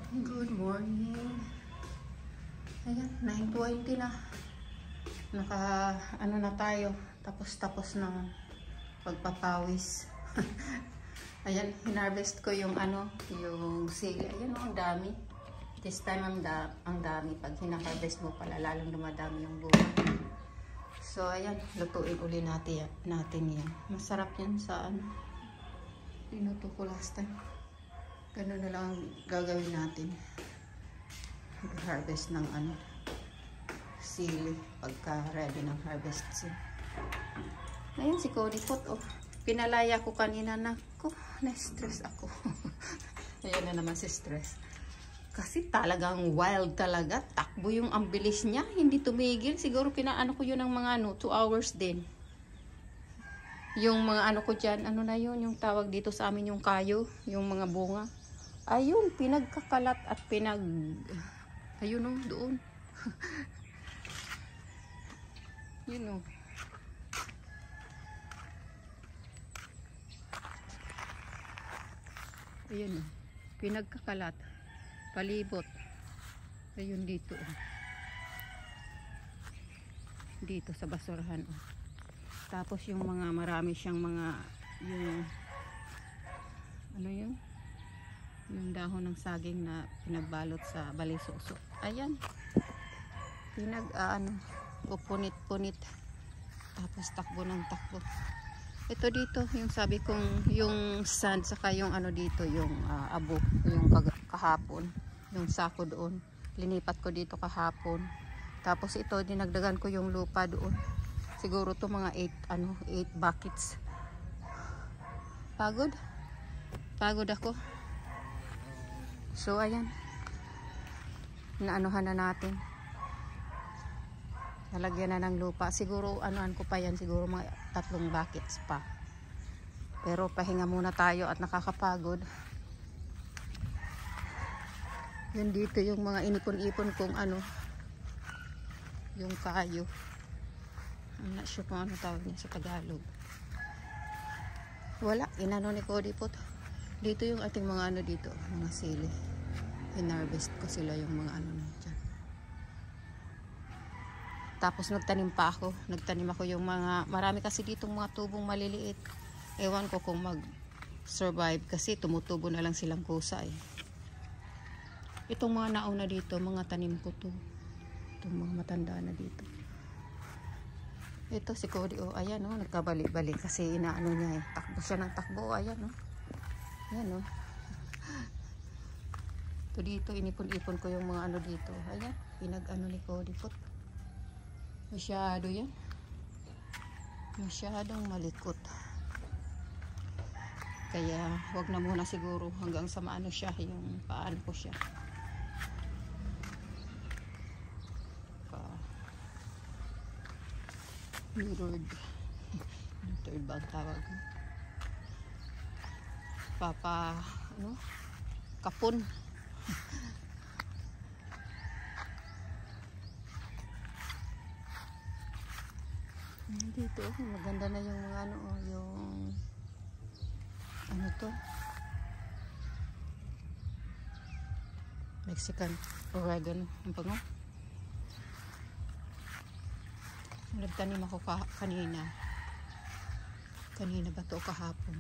Good morning. Ayan, 9:20 na. Ano na tayo. Tapos ng pagpapawis. Ayan, hinarvest ko yung yung sili. Ayan, ang dami. This time ang dami. Pag hinaharvest mo pala, lalong dumadami yung bunga. So, ayan, lutuin uli natin yan. Masarap yan sa pinuto ko last time. Ganun na lang gagawin natin. Harvest ng sili pagka ready ng harvest season. Ngayon si Cody Pot, pinalaya ko kanina, nako, na-stress ako. Ayan na naman si stress. Kasi talagang wild talaga. Takbo yung ang bilis niya. Hindi tumigil. Siguro pinaano ko yun ng mga 2 hours din. Yung mga ko dyan, na yun, yung tawag dito sa amin yung kayo, yung mga bunga. Ayun, pinagkakalat at ayun doon. Yun Ayun pinagkakalat. Palibot. Ayun dito. Dito sa basurahan. Tapos yung mga marami siyang mga yun? Yung dahon ng saging na pinagbalot sa balisoso. Ayan. Pupunit-punit. Tapos takbo ng takbo. Ito dito, yung sabi kong, yung sand, saka yung dito, yung abo, yung kahapon. Yung sako doon. Linipat ko dito kahapon. Tapos ito, dinagdagan ko yung lupa doon. Siguro to mga 8 buckets. Pagod? Pagod ako. So, ayan. Naanuhan na natin. Nalagyan na ng lupa. Siguro, ko pa yan. Siguro mga 3 buckets pa. Pero, pahinga muna tayo at nakakapagod. Yan dito yung mga inipon-ipon kong yung kayo. I'm not sure kung tawag niya sa Tagalog. Wala. Inano ni Cody Pot. Dito yung ating mga dito. Mga sili. Hinarvest ko sila yung mga na dyan. Tapos nagtanim pa ako. Nagtanim ako yung mga, marami kasi ditong mga tubong maliliit. Ewan ko kung mag-survive kasi tumutubo na lang silang kusa Itong mga nauna dito, mga tanim ko to. Itong mga matanda na dito. Ito si Cody, ayan nagkabalik-balik kasi inaano niya takbo siya ng takbo, ayan Ayan Ito dito, inipon-ipon ko yung mga dito. Ayan, pinag-ni Cody Pot. Masyado yan. Masyadong malikot. Kaya, wag na muna siguro hanggang sa siya, yung paano ko siya. Mirrored. Ito ibang tawag. Kapon. Dito maganda na yung mga yung to Mexican oregano ang pango. Nagtanim ako kanina ba to kahapon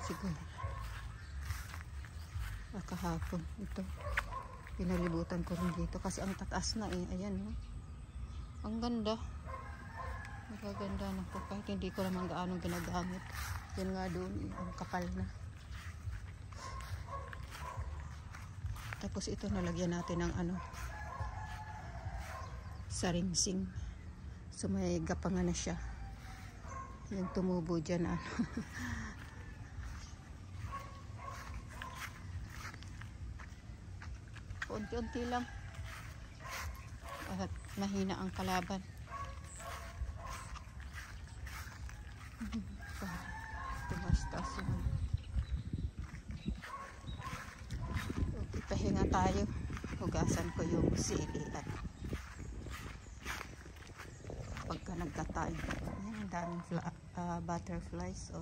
siguro kahapon ito pinalibutan ko rin dito kasi ang tataas na ayan ang ganda magaganda na ko kahit hindi ko naman gaano ginagamit yan nga doon ang kapal na. Tapos ito nalagyan natin ng saringsing so may gapangan na siya yung tumubo dyan unti-unti lang at mahina ang kalaban. Tumastas yun. Pahinga tayo. Hugasan ko yung sili at pagka nagtatay. Ayan, ang daming butterflies.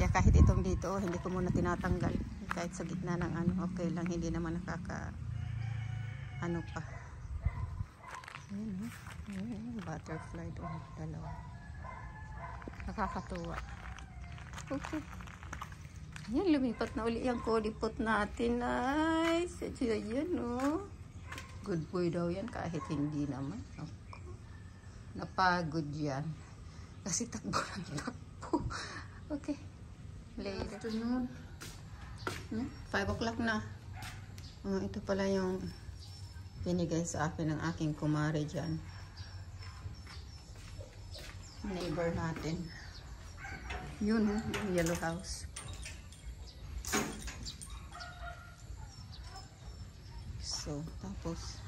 Kaya kahit itong dito, hindi ko muna tinatanggal. Kahit sa gitna ng ano, okay lang. Hindi naman nakaka ano pa. Ayan, ayan, butterfly doon. Dalawa. Nakakatuwa. Okay. Ayan, lumipat na uli yung kodipot natin. Ay, sadya yan, oh. Good boy daw yan kahit hindi naman. Okay. Napagod yan. Kasi takbo lang takbo. Okay. Later. Afternoon. 5 o'clock na. Ito pala yung binigay sa akin ng aking kumare dyan. Neighbor natin. Yun, yung yellow house. So, tapos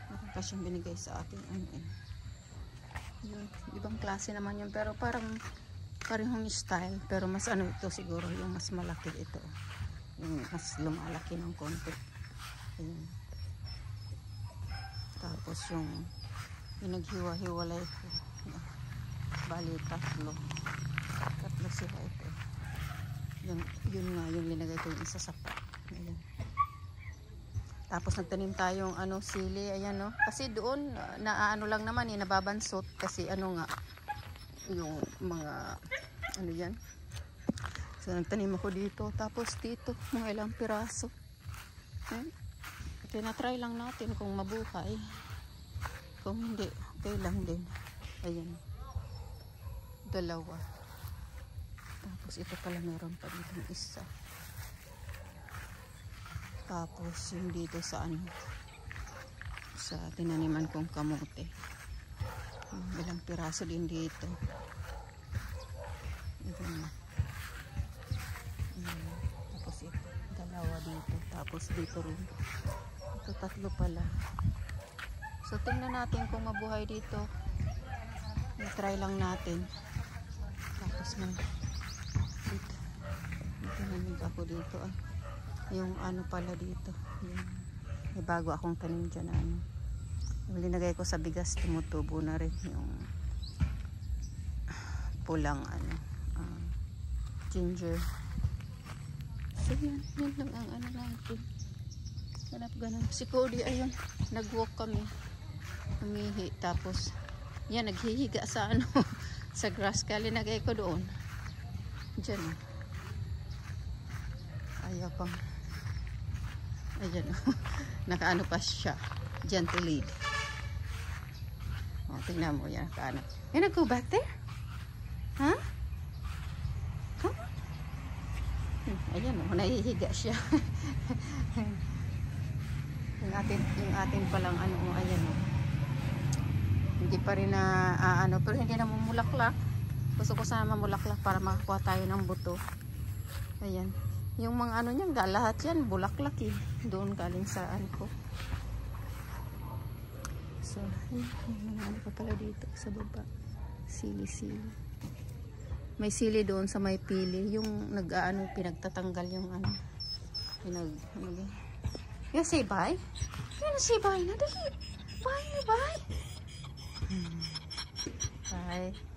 meron pa siyang binigay sa akin. Yun, ibang klase naman yun, pero parang parehong style, pero mas ano ito siguro, yung mas malaki ito, yung mas lumalaki ng konti. Ayun. Tapos yung pinaghiwa-hiwalay ko, bali tatlo sila ito. Yun nga yung linagay ko yung isa sa pot. Ayan. Tapos nagtanim tayong ano, sili, ayan, no? Kasi doon naano lang naman nababansot kasi ano nga yung mga ano yan. So nagtanim ako dito, tapos dito mga ilang piraso. Tinatry lang natin kung mabuhay. Kung hindi, okay lang din. Ayan. Dalawa. Tapos ito pala meron pa dito isa. Tapos yung dito sa ano, sa tinaniman kong kamote. Ilang piraso din dito. Ito na. Tapos ito, dalawa dito. Tapos dito rin. Ito tatlo pala. So tingnan natin kung mabuhay dito. I-try lang natin. Tapos dito. Dito nanig ako dito. Yung ano pala dito. May bago akong tanim dyan na ano. Yung linagay ko sa bigas, tumutubo na rin yung pulang ano, ginger. So yan lang ang ano natin. Ganap-ganap. Si Cody, ayun, nag-walk kami. Umihi. Tapos, yan, naghihiga sa ano, sa grass. Kaya linagay ko doon. Diyan. Ayaw pang. Ayan. Nakaano pa siya. Gentle lead. O, tingnan mo yan. Nakaano. Can I go back there? Huh? Come on. Ayan, o. Nahihiga siya. yung atin palang ano, ayan o. Hindi pa rin na ano, pero hindi na mamulaklak. Gusto ko sana mamulaklak para makakuha tayo ng buto. Ayan. Yung mga ano niyan, lahat yan bulaklak eh. Doon galing sa ano ko. So, yung ano pa pala dito sa baba. Sili-sili. May sili doon sa may pili. Yung nag-ano, pinagtatanggal yung ano. You say bye? You say bye na? Dali. Bye. Bye.